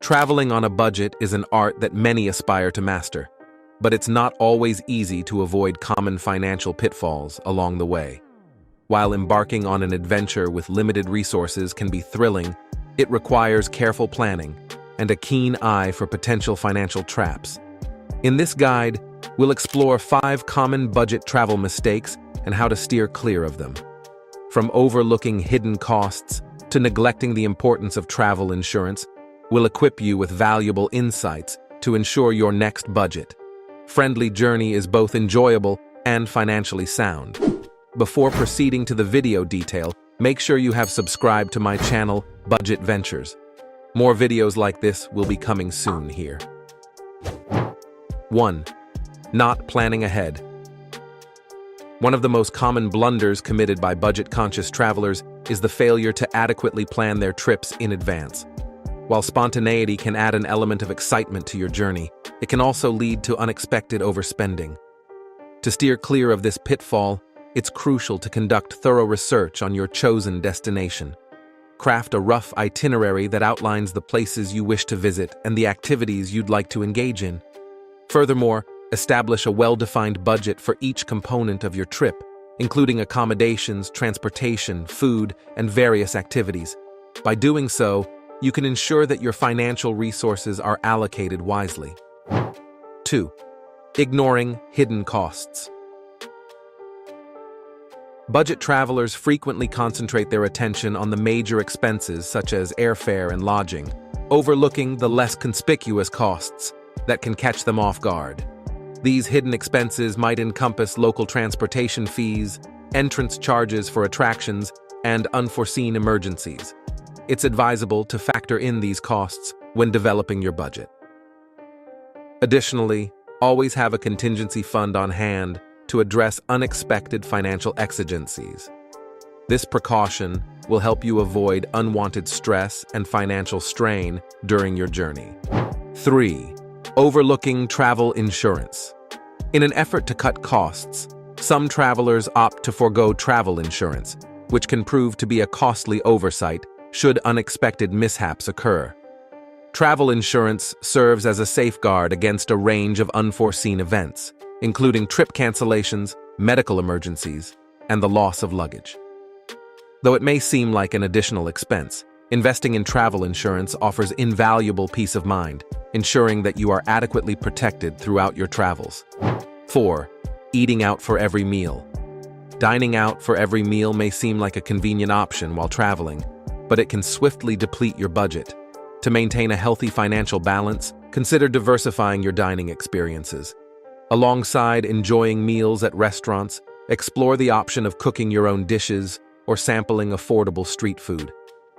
Traveling on a budget is an art that many aspire to master, but it's not always easy to avoid common financial pitfalls along the way. While embarking on an adventure with limited resources can be thrilling, it requires careful planning and a keen eye for potential financial traps. In this guide, we'll explore 5 common budget travel mistakes and how to steer clear of them. From overlooking hidden costs to neglecting the importance of travel insurance, we'll equip you with valuable insights to ensure your next budget-friendly journey is both enjoyable and financially sound. Before proceeding to the video detail, make sure you have subscribed to my channel, Budget Ventures. More videos like this will be coming soon here. 1. Not planning ahead. One of the most common blunders committed by budget-conscious travelers is the failure to adequately plan their trips in advance. While spontaneity can add an element of excitement to your journey, it can also lead to unexpected overspending. To steer clear of this pitfall, it's crucial to conduct thorough research on your chosen destination. Craft a rough itinerary that outlines the places you wish to visit and the activities you'd like to engage in. Furthermore, establish a well-defined budget for each component of your trip, including accommodations, transportation, food, and various activities. By doing so, you can ensure that your financial resources are allocated wisely. 2. Ignoring hidden costs. Budget travelers frequently concentrate their attention on the major expenses such as airfare and lodging, overlooking the less conspicuous costs that can catch them off guard. These hidden expenses might encompass local transportation fees, entrance charges for attractions, and unforeseen emergencies. It's advisable to factor in these costs when developing your budget. Additionally, always have a contingency fund on hand to address unexpected financial exigencies. This precaution will help you avoid unwanted stress and financial strain during your journey. 3. Overlooking travel insurance. In an effort to cut costs, some travelers opt to forego travel insurance, which can prove to be a costly oversight should unexpected mishaps occur. Travel insurance serves as a safeguard against a range of unforeseen events, including trip cancellations, medical emergencies, and the loss of luggage. Though it may seem like an additional expense, investing in travel insurance offers invaluable peace of mind, ensuring that you are adequately protected throughout your travels. 4. Eating out for every meal. Dining out for every meal may seem like a convenient option while traveling, but it can swiftly deplete your budget. To maintain a healthy financial balance, consider diversifying your dining experiences. Alongside enjoying meals at restaurants, explore the option of cooking your own dishes or sampling affordable street food.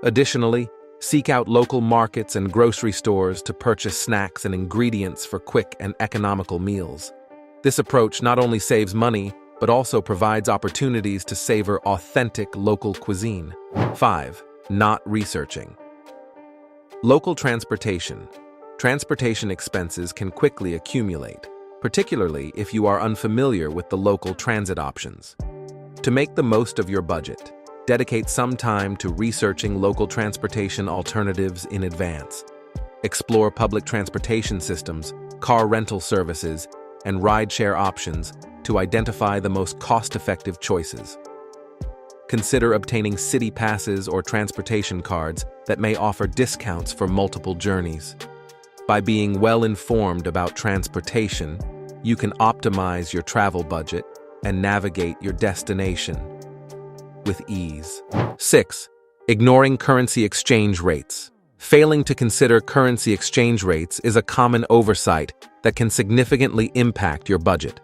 Additionally, seek out local markets and grocery stores to purchase snacks and ingredients for quick and economical meals. This approach not only saves money, but also provides opportunities to savor authentic local cuisine. 5. Not researching. Local transportation. Transportation expenses can quickly accumulate, particularly if you are unfamiliar with the local transit options. To make the most of your budget, dedicate some time to researching local transportation alternatives in advance. Explore public transportation systems, car rental services, and rideshare options to identify the most cost-effective choices. Consider obtaining city passes or transportation cards that may offer discounts for multiple journeys. By being well-informed about transportation, you can optimize your travel budget and navigate your destination with ease. 6. Ignoring currency exchange rates. Failing to consider currency exchange rates is a common oversight that can significantly impact your budget.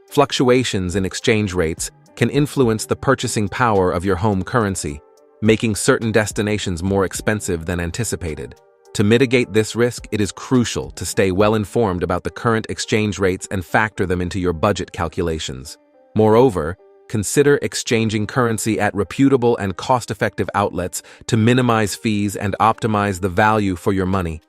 Fluctuations in exchange rates can influence the purchasing power of your home currency, making certain destinations more expensive than anticipated. To mitigate this risk, it is crucial to stay well-informed about the current exchange rates and factor them into your budget calculations. Moreover, consider exchanging currency at reputable and cost-effective outlets to minimize fees and optimize the value for your money.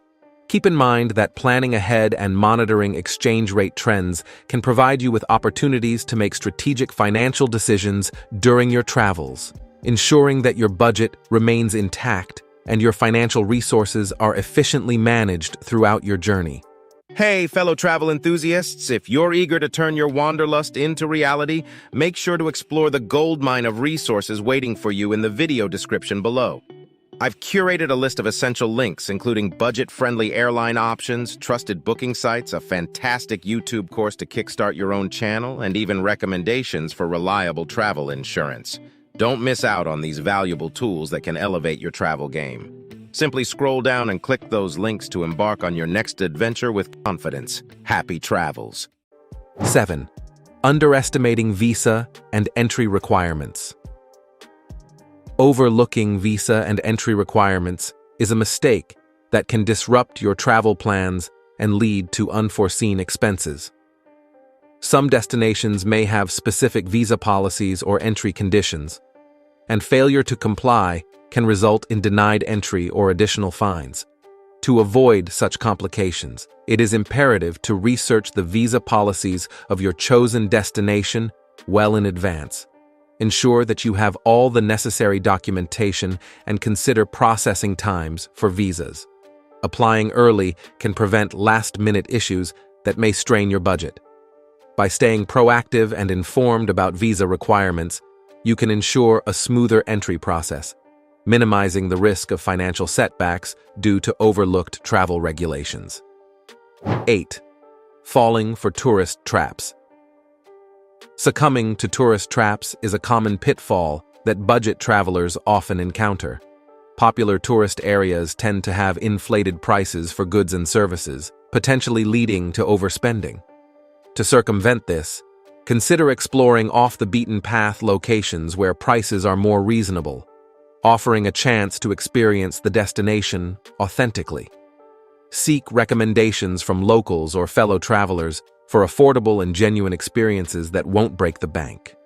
Keep in mind that planning ahead and monitoring exchange rate trends can provide you with opportunities to make strategic financial decisions during your travels. Ensuring that your budget remains intact and your financial resources are efficiently managed throughout your journey. Hey, fellow travel enthusiasts, if you're eager to turn your wanderlust into reality, make sure to explore the goldmine of resources waiting for you in the video description below. I've curated a list of essential links, including budget-friendly airline options, trusted booking sites, a fantastic YouTube course to kickstart your own channel, and even recommendations for reliable travel insurance. Don't miss out on these valuable tools that can elevate your travel game. Simply scroll down and click those links to embark on your next adventure with confidence. Happy travels. 7. Underestimating visa and entry requirements. Overlooking visa and entry requirements is a mistake that can disrupt your travel plans and lead to unforeseen expenses. Some destinations may have specific visa policies or entry conditions, and failure to comply can result in denied entry or additional fines. To avoid such complications, it is imperative to research the visa policies of your chosen destination well in advance. Ensure that you have all the necessary documentation and consider processing times for visas. Applying early can prevent last-minute issues that may strain your budget. By staying proactive and informed about visa requirements, you can ensure a smoother entry process, minimizing the risk of financial setbacks due to overlooked travel regulations. 8. Falling for tourist traps. Succumbing to tourist traps is a common pitfall that budget travelers often encounter. Popular tourist areas tend to have inflated prices for goods and services, potentially leading to overspending. To circumvent this, consider exploring off-the-beaten-path locations where prices are more reasonable, offering a chance to experience the destination authentically. Seek recommendations from locals or fellow travelers for affordable and genuine experiences that won't break the bank.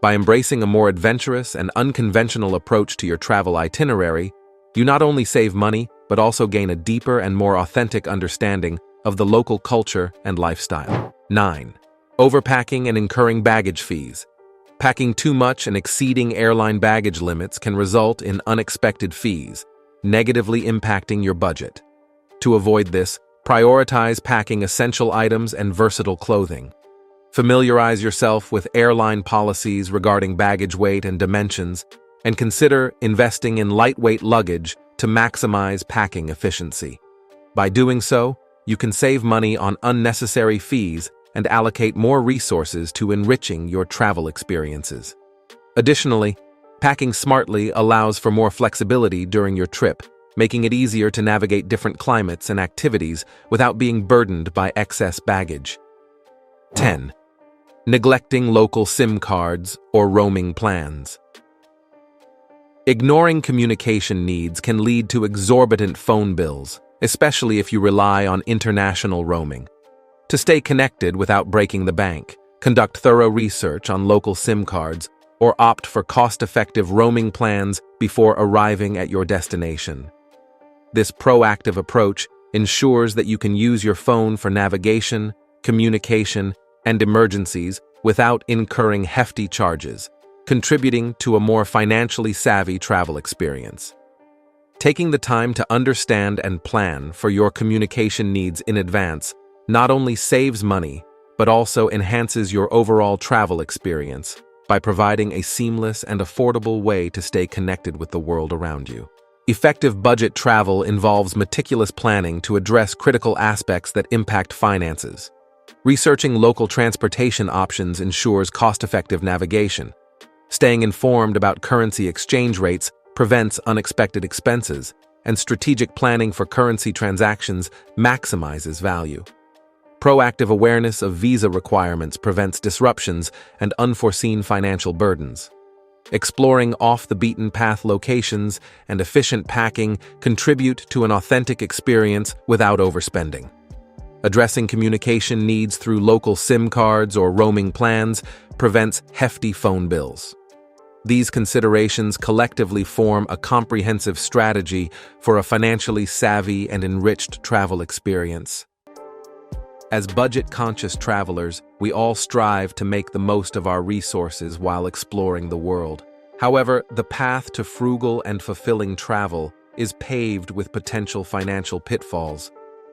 By embracing a more adventurous and unconventional approach to your travel itinerary, you not only save money, but also gain a deeper and more authentic understanding of the local culture and lifestyle. 9. Overpacking and incurring baggage fees. Packing too much and exceeding airline baggage limits can result in unexpected fees, negatively impacting your budget. To avoid this, prioritize packing essential items and versatile clothing. Familiarize yourself with airline policies regarding baggage weight and dimensions, and consider investing in lightweight luggage to maximize packing efficiency. By doing so, you can save money on unnecessary fees and allocate more resources to enriching your travel experiences. Additionally, packing smartly allows for more flexibility during your trip, making it easier to navigate different climates and activities without being burdened by excess baggage. 10. Neglecting local SIM cards or roaming plans. Ignoring communication needs can lead to exorbitant phone bills, especially if you rely on international roaming. To stay connected without breaking the bank, conduct thorough research on local SIM cards or opt for cost-effective roaming plans before arriving at your destination. This proactive approach ensures that you can use your phone for navigation, communication, and emergencies without incurring hefty charges, contributing to a more financially savvy travel experience. Taking the time to understand and plan for your communication needs in advance not only saves money, but also enhances your overall travel experience by providing a seamless and affordable way to stay connected with the world around you. Effective budget travel involves meticulous planning to address critical aspects that impact finances. Researching local transportation options ensures cost-effective navigation. Staying informed about currency exchange rates prevents unexpected expenses, and strategic planning for currency transactions maximizes value. Proactive awareness of visa requirements prevents disruptions and unforeseen financial burdens. Exploring off-the-beaten-path locations and efficient packing contribute to an authentic experience without overspending. Addressing communication needs through local SIM cards or roaming plans prevents hefty phone bills. These considerations collectively form a comprehensive strategy for a financially savvy and enriched travel experience. As budget-conscious travelers, we all strive to make the most of our resources while exploring the world. However, the path to frugal and fulfilling travel is paved with potential financial pitfalls.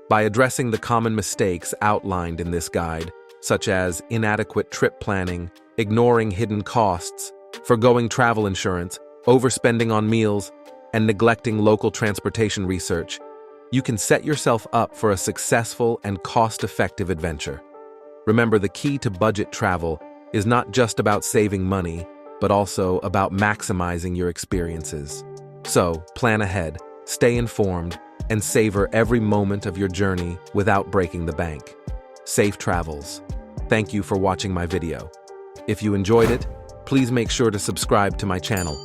By addressing the common mistakes outlined in this guide, such as inadequate trip planning, ignoring hidden costs, forgoing travel insurance, overspending on meals, and neglecting local transportation research, you can set yourself up for a successful and cost-effective adventure. Remember, the key to budget travel is not just about saving money, but also about maximizing your experiences. So, plan ahead, stay informed, and savor every moment of your journey without breaking the bank. Safe travels. Thank you for watching my video. If you enjoyed it, please make sure to subscribe to my channel.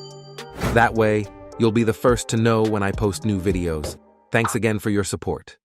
That way, you'll be the first to know when I post new videos. Thanks again for your support.